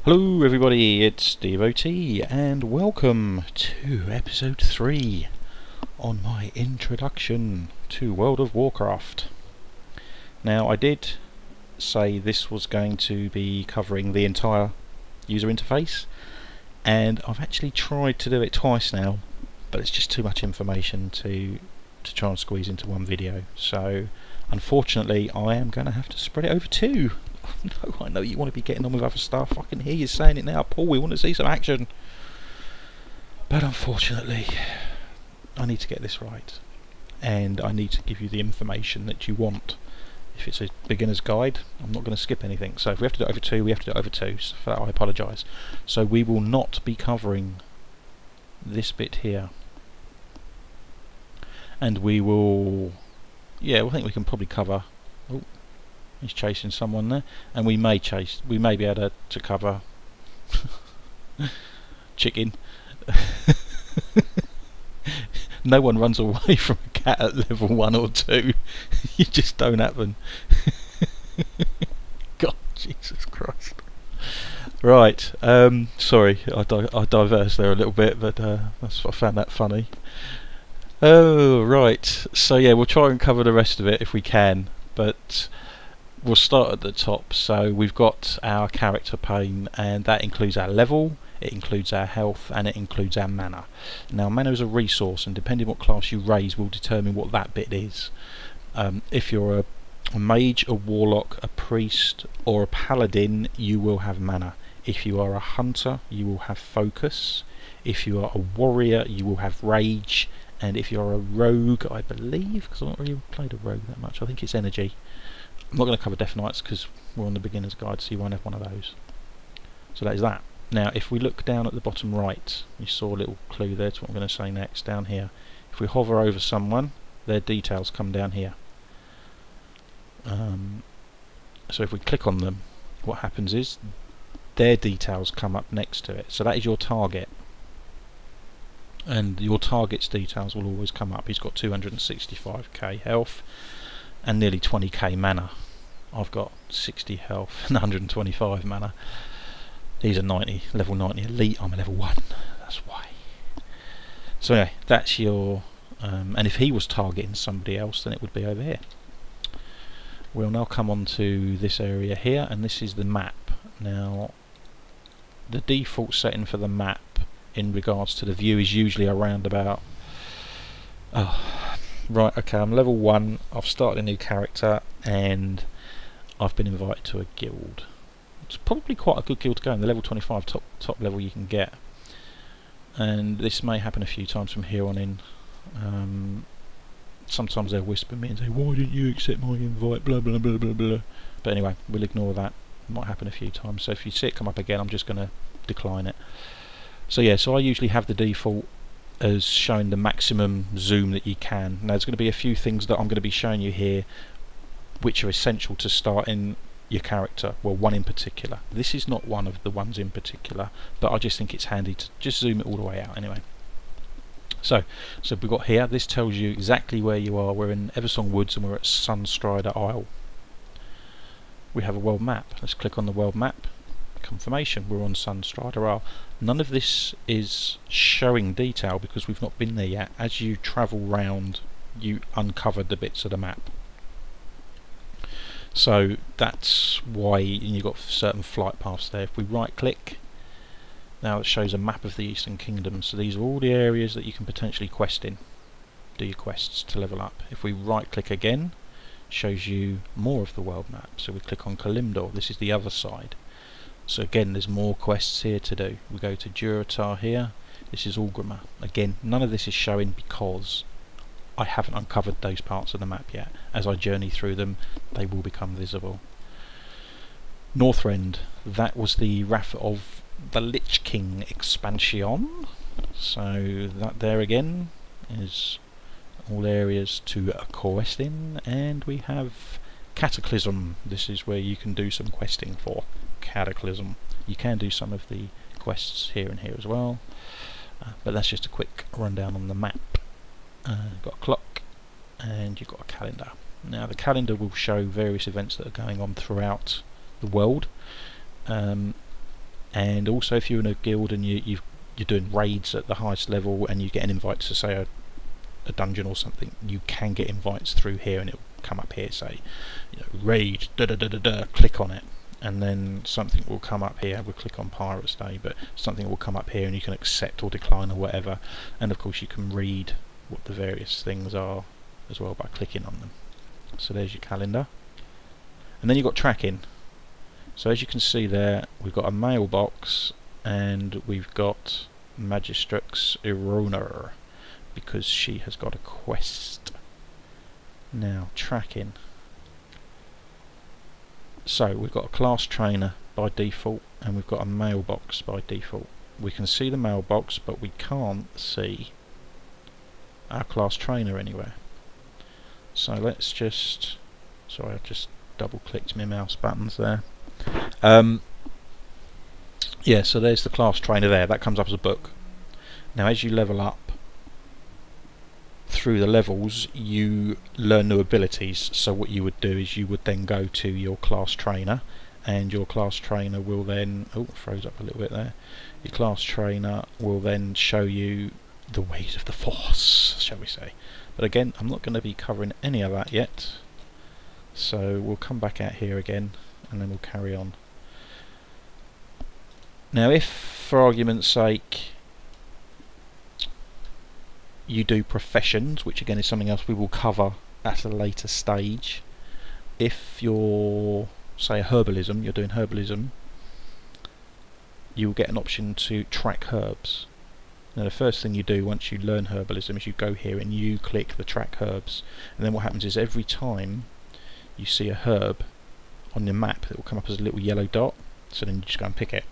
Hello everybody, it's Dvotee and welcome to episode 3 on my introduction to World of Warcraft. Now I did say this was going to be covering the entire user interface, and I've actually tried to do it twice now, but it's just too much information to try and squeeze into one video, so unfortunately I am going to have to spread it over two. No, I know you want to be getting on with other stuff. I can hear you saying it now. Paul, we want to see some action. But unfortunately, I need to get this right. And I need to give you the information that you want. If it's a beginner's guide, I'm not going to skip anything. So if we have to do it over two, we have to do it over two. So for that, I apologise. So we will not be covering this bit here. And we will... yeah, I think we can probably cover... oh, he's chasing someone there, and we may be able to cover chicken. No one runs away from a cat at level 1 or 2. You just don't happen. God, Jesus Christ. Right, sorry, I diversed there a little bit, but I found that funny. Oh, right, so yeah, we'll try and cover the rest of it if we can, but we'll start at the top. So we've got our character pane, and that includes our level, it includes our health, and it includes our mana. Now mana is a resource, and depending what class you raise will determine what that bit is. If you're a mage, a warlock, a priest or a paladin, you will have mana. If you are a hunter, you will have focus. If you are a warrior, you will have rage. And if you're a rogue, I believe, because I've not really played a rogue that much, I think it's energy. I'm not going to cover Death Knights because we're on the beginner's guide, so you won't have one of those. So that is that. Now if we look down at the bottom right, you saw a little clue there to what I'm going to say next down here. If we hover over someone, their details come down here. So if we click on them, what happens is their details come up next to it. So that is your target. And your target's details will always come up. He's got 265k health and nearly 20k mana. I've got 60 health and 125 mana. These are level 90 elite. I'm a level 1. That's why. So anyway, that's your... and if he was targeting somebody else, then it would be over here. We'll now come on to this area here, and this is the map. Now, the default setting for the map in regards to the view is usually around about... oh, right, okay, I'm level 1, I've started a new character, and I've been invited to a guild. It's probably quite a good guild to go in, the level 25 top level you can get. And this may happen a few times from here on in. Sometimes they'll whisper me and say, why didn't you accept my invite, blah blah blah blah blah. But anyway, we'll ignore that. It might happen a few times, so if you see it come up again, I'm just going to decline it. So yeah, so I usually have the default as showing the maximum zoom that you can. Now there's going to be a few things that I'm going to be showing you here which are essential to starting your character. Well, one in particular. This is not one of the ones in particular, but I just think it's handy to just zoom it all the way out anyway. So we've got here, this tells you exactly where you are. We're in Eversong Woods and we're at Sunstrider Isle. We have a world map. Let's click on the world map. Confirmation, we're on Sunstrider Isle. None of this is showing detail because we've not been there yet. As you travel round, you uncover the bits of the map. So that's why you've got certain flight paths there. If we right click, now it shows a map of the Eastern Kingdom. So these are all the areas that you can potentially quest in. Do your quests to level up. If we right click again, it shows you more of the world map. So we click on Kalimdor, this is the other side. So again, there's more quests here to do. We go to Duratar here, this is Ulgrimmar. Again, none of this is showing because I haven't uncovered those parts of the map yet. As I journey through them, they will become visible. Northrend, that was the Wrath of the Lich King expansion. So that there again is all areas to quest in, and we have Cataclysm. This is where you can do some questing for Cataclysm. You can do some of the quests here and here as well. But that's just a quick rundown on the map. You've got a clock and you've got a calendar. Now the calendar will show various events that are going on throughout the world, and also if you're in a guild and you're doing raids at the highest level and you get an invite to say a dungeon or something, you can get invites through here, and it will come up here, say, you know, raid da da da da da, click on it, and then something will come up here. We'll click on Pirates Day, but something will come up here and you can accept or decline or whatever, and of course you can read what the various things are as well by clicking on them. So there's your calendar, and then you've got tracking. So as you can see there, we've got a mailbox and we've got Magistrix Ironer, because she has got a quest. Now tracking. So we've got a class trainer by default and we've got a mailbox by default. We can see the mailbox, but we can't see our class trainer anywhere. So let's just, sorry, I just double clicked my mouse buttons there. Yeah, so there's the class trainer there. That comes up as a book. Now as you level up through the levels, you learn new abilities. So what you would do is you would then go to your class trainer, and your class trainer will then, oh, froze up a little bit there. Your class trainer will then show you the ways of the Force, shall we say. But again, I'm not going to be covering any of that yet, so we'll come back out here again and then we'll carry on. Now if, for argument's sake, you do professions, which again is something else we will cover at a later stage, if you're, say, herbalism, you're doing herbalism, you will get an option to track herbs. Now the first thing you do once you learn herbalism is you go here and you click the track herbs, and then what happens is every time you see a herb on your map, it will come up as a little yellow dot, so then you just go and pick it.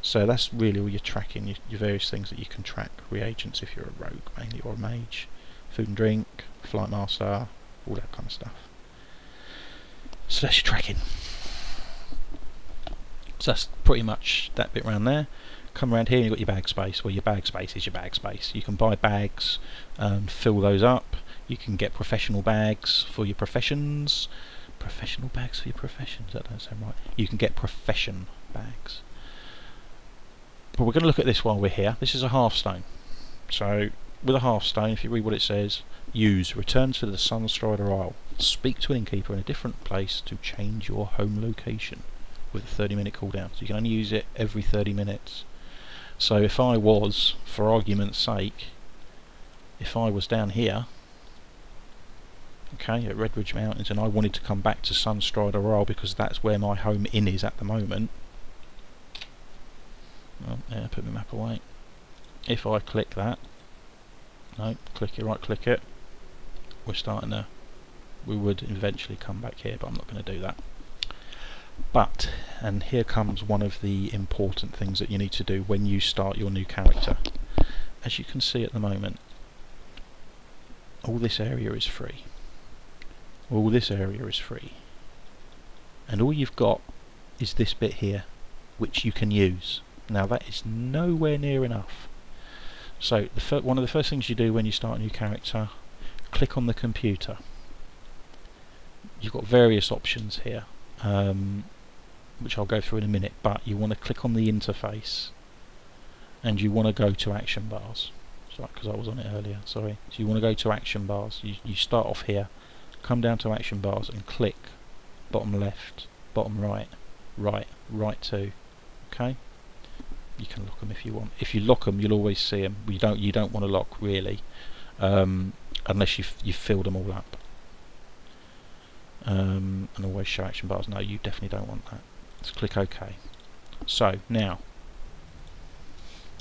So that's really all your tracking, your various things that you can track. Reagents if you're a rogue mainly, or a mage, food and drink, flight master, all that kind of stuff. So that's your tracking. So that's pretty much that bit around there. Come around here and you've got your bag space. Well, your bag space is your bag space. You can buy bags, fill those up. You can get professional bags for your professions. Professional bags for your professions, that don't sound right. You can get profession bags. But we're going to look at this while we're here. This is a hearthstone. So with a hearthstone, if you read what it says, use, return to the Sunstrider Isle. Speak to an innkeeper in a different place to change your home location with a 30-minute cooldown. So you can only use it every 30 minutes. So if I was, for argument's sake, if I was down here, okay, at Redridge Mountains, and I wanted to come back to Sunstrider Isle because that's where my home inn is at the moment. Oh, yeah, put my map away. If I click that, no, click it, right click it, we're starting to, we would eventually come back here, but I'm not going to do that. But, and here comes one of the important things that you need to do when you start your new character. As you can see at the moment, all this area is free. All this area is free. And all you've got is this bit here, which you can use. Now that is nowhere near enough. So one of the first things you do when you start a new character, click on the computer. You've got various options here, which I'll go through in a minute, but you want to click on the interface and you want to go to action bars. Sorry, because I was on it earlier, sorry. So you want to go to action bars. You start off here, come down to action bars and click bottom left, bottom right, right 2. Okay? You can lock them if you want. If you lock them, you'll always see them. You don't want to lock really, unless you've filled them all up. And always show action bars. No, you definitely don't want that. Let's click OK. So now,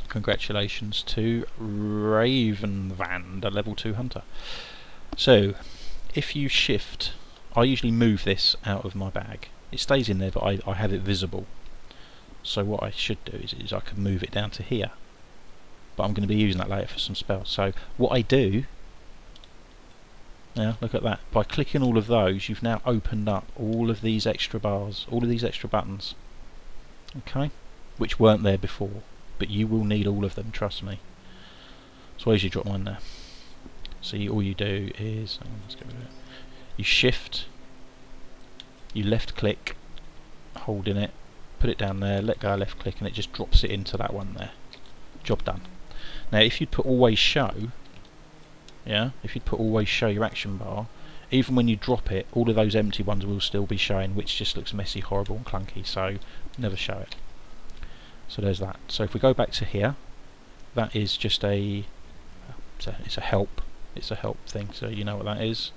congratulations to Ravenvan, the level 2 hunter. So if you shift, I usually move this out of my bag. It stays in there, but I have it visible. So what I should do is I can move it down to here, but I'm going to be using that later for some spells. So what I do now, look at that, by clicking all of those you've now opened up all of these extra bars, all of these extra buttons. Okay, which weren't there before, but you will need all of them, trust me. So where's you drop mine there? So all you do is, let's get rid of it. You shift, you left click, holding it, put it down there, let go, left click, and it just drops it into that one there. Job done. Now if you'd put always show, if you'd put always show your action bar, even when you drop it, all of those empty ones will still be showing, which just looks messy, horrible and clunky, so never show it. So there's that. So if we go back to here, that is just it's a help thing, so you know what that is.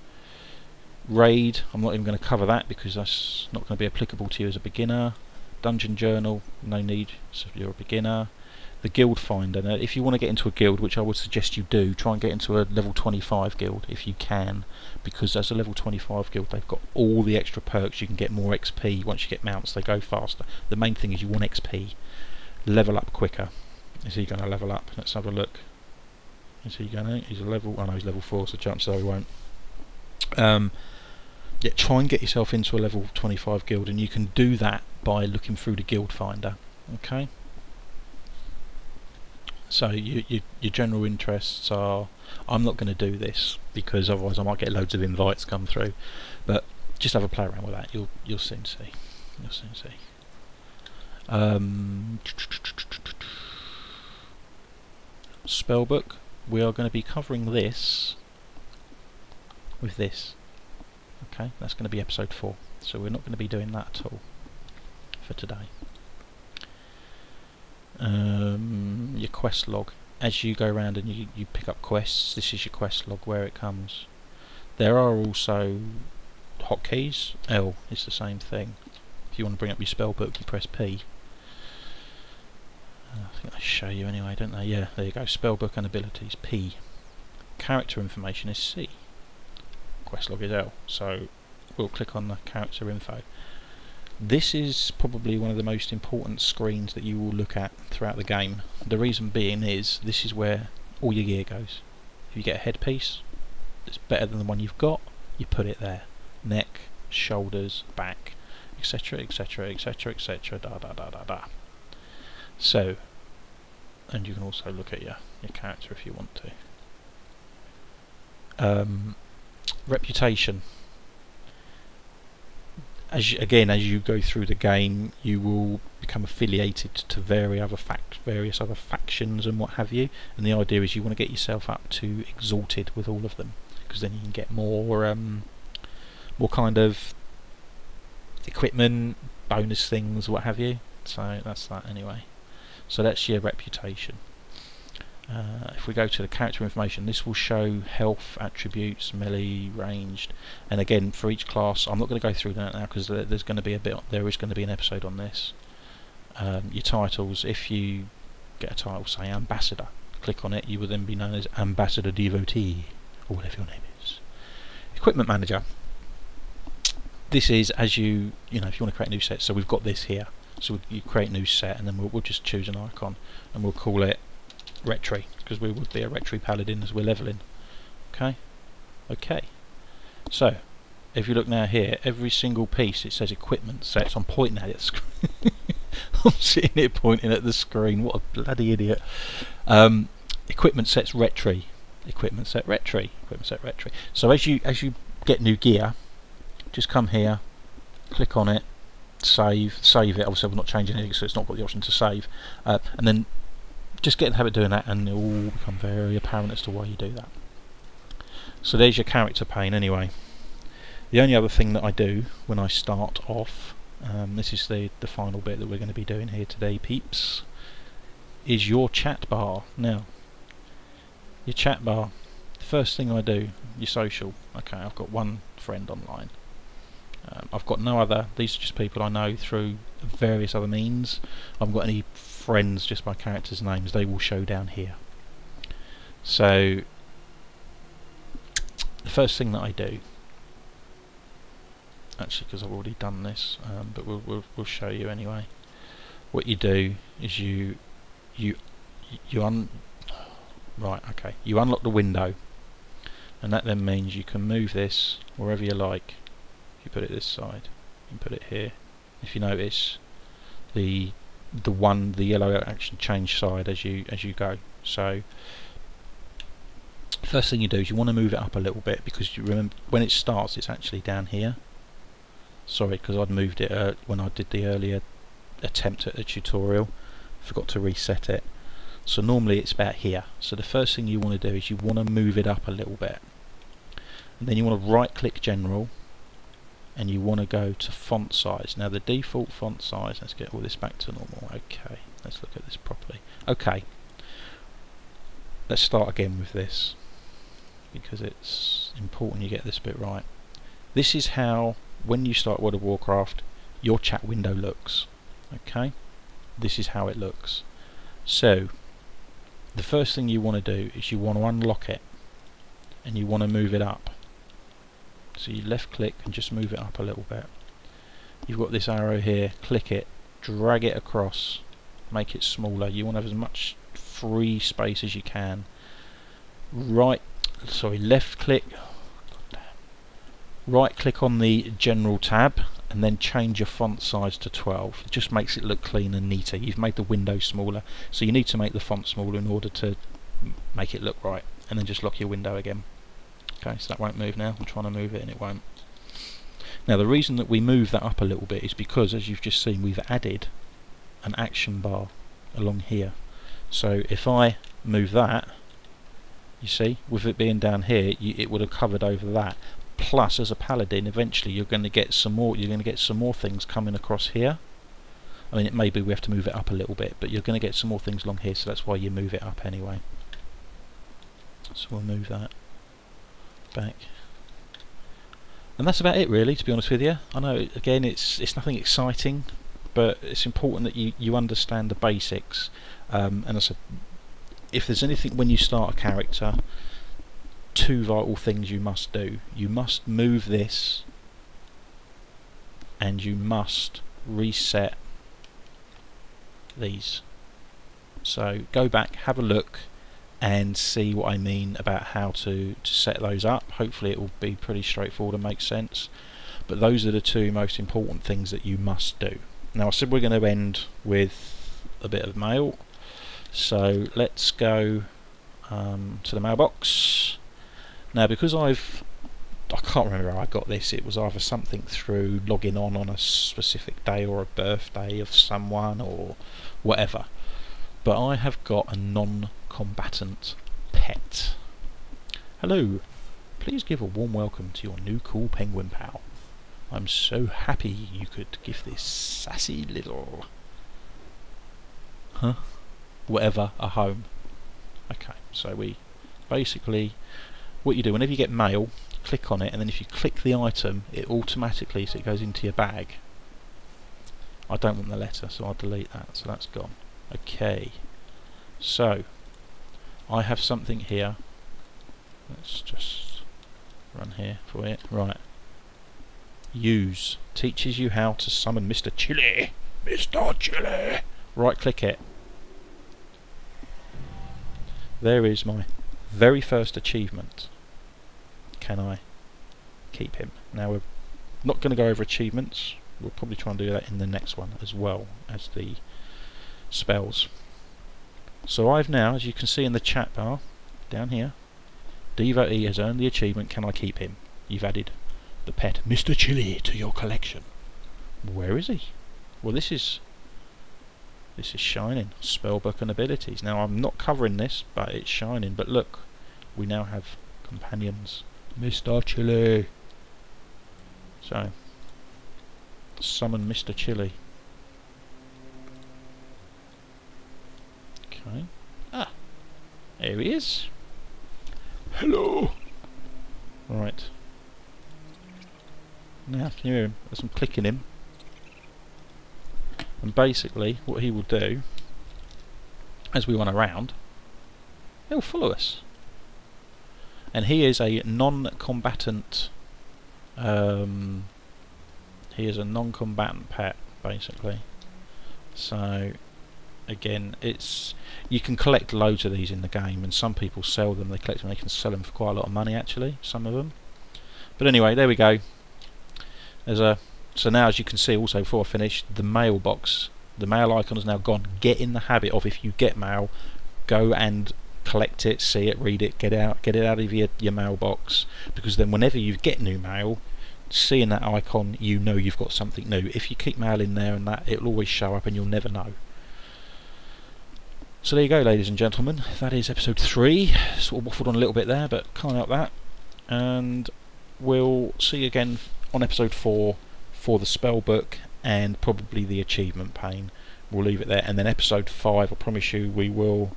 Raid, I'm not even going to cover that because that's not going to be applicable to you as a beginner. Dungeon Journal, no need, so you're a beginner. The guild finder, now if you want to get into a guild, which I would suggest you do, try and get into a level 25 guild if you can, because as a level 25 guild they've got all the extra perks. You can get more XP once you get mounts, they go faster. The main thing is you want XP. Level up quicker. Is he going to level up? Let's have a look. Is he going to? He's a level, oh no, he's level 4, so chances are he won't. Yeah, try and get yourself into a level 25 guild, and you can do that by looking through the guild finder. Okay. So your general interests are, I'm not going to do this because otherwise I might get loads of invites come through, but just have a play around with that. You'll soon see. You'll soon see. Spellbook. We are going to be covering this with this. Okay, that's going to be episode 4. So we're not going to be doing that at all for today. Your quest log. As you go around and you pick up quests, this is your quest log where it comes. There are also hotkeys. L is the same thing. If you want to bring up your spellbook, you press P. I think they show you anyway, don't they? Yeah, there you go. Spellbook and abilities, P. Character information is C. Quest log is L. So we'll click on the character info. This is probably one of the most important screens that you will look at throughout the game. The reason being is this is where all your gear goes. If you get a headpiece that's better than the one you've got, you put it there. Neck, shoulders, back, etc, etc, etc, etc, da da da da da. So, and you can also look at your character if you want to. Reputation. As you go through the game, you will become affiliated to various other factions and what have you. And the idea is you want to get yourself up to exalted with all of them, because then you can get more kind of equipment, bonus things, what have you. So that's that anyway. So that's your reputation. If we go to the character information, this will show health, attributes, melee, ranged, and again for each class. I'm not going to go through that now because there is going to be an episode on this. Your titles, if you get a title, say Ambassador, click on it, you will then be known as Ambassador Dvotee, or whatever your name is. Equipment Manager. This is as if you want to create a new set. So we've got this here. So you create a new set, and then we'll just choose an icon, and we'll call it Retry, because we would be a Retry Paladin as we're leveling. Okay. So if you look now here, every single piece it says equipment sets. I'm pointing at it. I'm sitting here pointing at the screen. What a bloody idiot. Equipment sets Retry. Equipment set Retry. Equipment set Retry. So as you get new gear, just come here, click on it, save it. Obviously we're not changing anything, so it's not got the option to save, and then just get in the habit of doing that, and it will all become very apparent as to why you do that. So there's your character pane anyway. The only other thing that I do when I start off, this is the final bit that we're going to be doing here today, peeps, is your chat bar. Now, your chat bar, the first thing I do, your social. Okay, I've got one friend online. I've got no other. These are just people I know through various other means. I haven't got any friends just by characters' names. They will show down here. So the first thing that I do, actually, because I've already done this, but we'll show you anyway. What you do is you unlock the window, and that then means you can move this wherever you like. If you put it this side, you can put it here. If you notice, the the yellow action change side as you go. So first thing you do is you want to move it up a little bit, because you remember when it starts it's actually down here. Sorry, because I'd moved it when I did the earlier attempt at the tutorial, forgot to reset it. So normally it's about here. So the first thing you want to do is you want to move it up a little bit, and then you want to right click general, and you want to go to font size. Now the default font size, let's get all this back to normal. Okay, let's look at this properly. Okay, let's start again with this, because it's important you get this bit right. This is how, when you start World of Warcraft, your chat window looks. Okay, this is how it looks. So the first thing you want to do is you want to unlock it, and you want to move it up. So you left click and just move it up a little bit. You've got this arrow here, click it, drag it across, make it smaller. You want to have as much free space as you can. Left click, right click on the general tab, and then change your font size to 12. It just makes it look clean and neater. You've made the window smaller, so you need to make the font smaller in order to make it look right, and then just lock your window again. Okay, so that won't move now. I'm trying to move it and it won't. Now the reason that we move that up a little bit is because, as you've just seen, we've added an action bar along here. So if I move that, you see, with it being down here, it would have covered over that. Plus, as a paladin, eventually you're going to get some more. You're going to get some more things coming across here. I mean, it may be we have to move it up a little bit, but you're going to get some more things along here. So that's why you move it up anyway. So we'll move that back, and that's about it, really. To be honest with you, I know again it's nothing exciting, but it's important that you understand the basics. And I said, if there's anything when you start a character, two vital things you must do. You must move this, and you must reset these. So go back, have a look, and see what I mean about how to set those up. Hopefully it will be pretty straightforward and make sense. But those are the two most important things that you must do. Now I said we're going to end with a bit of mail, so let's go to the mailbox. Now because I can't remember how I got this. It was either something through logging on a specific day, or a birthday of someone, or whatever. But I have got a non-combatant pet. Hello, please give a warm welcome to your new cool penguin pal. I'm so happy you could give this sassy little whatever a home. Okay, so we basically, what you do whenever you get mail, click on it, and then if you click the item, it automatically, so it goes into your bag. I don't want the letter, so I'll delete that, so that's gone. Okay, so I have something here. Let's just run here for it. Right, use teaches you how to summon Mr. Chili. Mr. Chili. Right click it. There is my very first achievement. Can I keep him? Now we're not going to go over achievements. We'll probably try and do that in the next one, as well as the spells. So I've now, as you can see in the chat bar down here, Dvotee has earned the achievement. Can I keep him? You've added the pet Mr. Chili to your collection. Where is he? Well, this is shining. Spellbook and abilities. Now I'm not covering this, but it's shining. But look, we now have companions. Mr. Chili. So summon Mr. Chili. Okay. Ah, there he is. Hello. Right. Now can you hear him? As I'm clicking him, and basically what he will do, as we run around, he'll follow us. And he is a non-combatant. He is a non-combatant pet, basically. So again, you can collect loads of these in the game, and some people sell them. They collect them. They can sell them for quite a lot of money, actually. Some of them. But anyway, there we go. So now, as you can see, also before I finish, the mailbox The mail icon is now gone. Get in the habit of, if you get mail, go and collect it, see it, read it, get it out of your mailbox, because then whenever you get new mail, seeing that icon, you know you've got something new. If you keep mail in there and that, it'll always show up and you'll never know. So there you go, ladies and gentlemen, that is episode 3. Sort of waffled on a little bit there, but can't help that. And we'll see you again on episode 4 for the spell book and probably the achievement pane. We'll leave it there, and then episode 5, I promise you, we will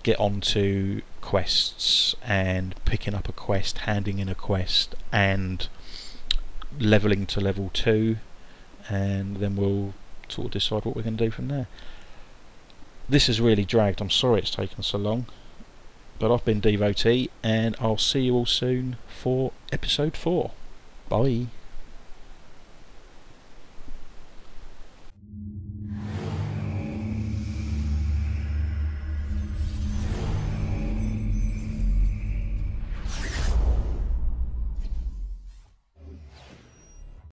get on to quests and picking up a quest, handing in a quest, and levelling to level 2, and then we'll sort of decide what we're going to do from there. This has really dragged, I'm sorry it's taken so long, but I've been Dvotee, and I'll see you all soon for episode 4. Bye.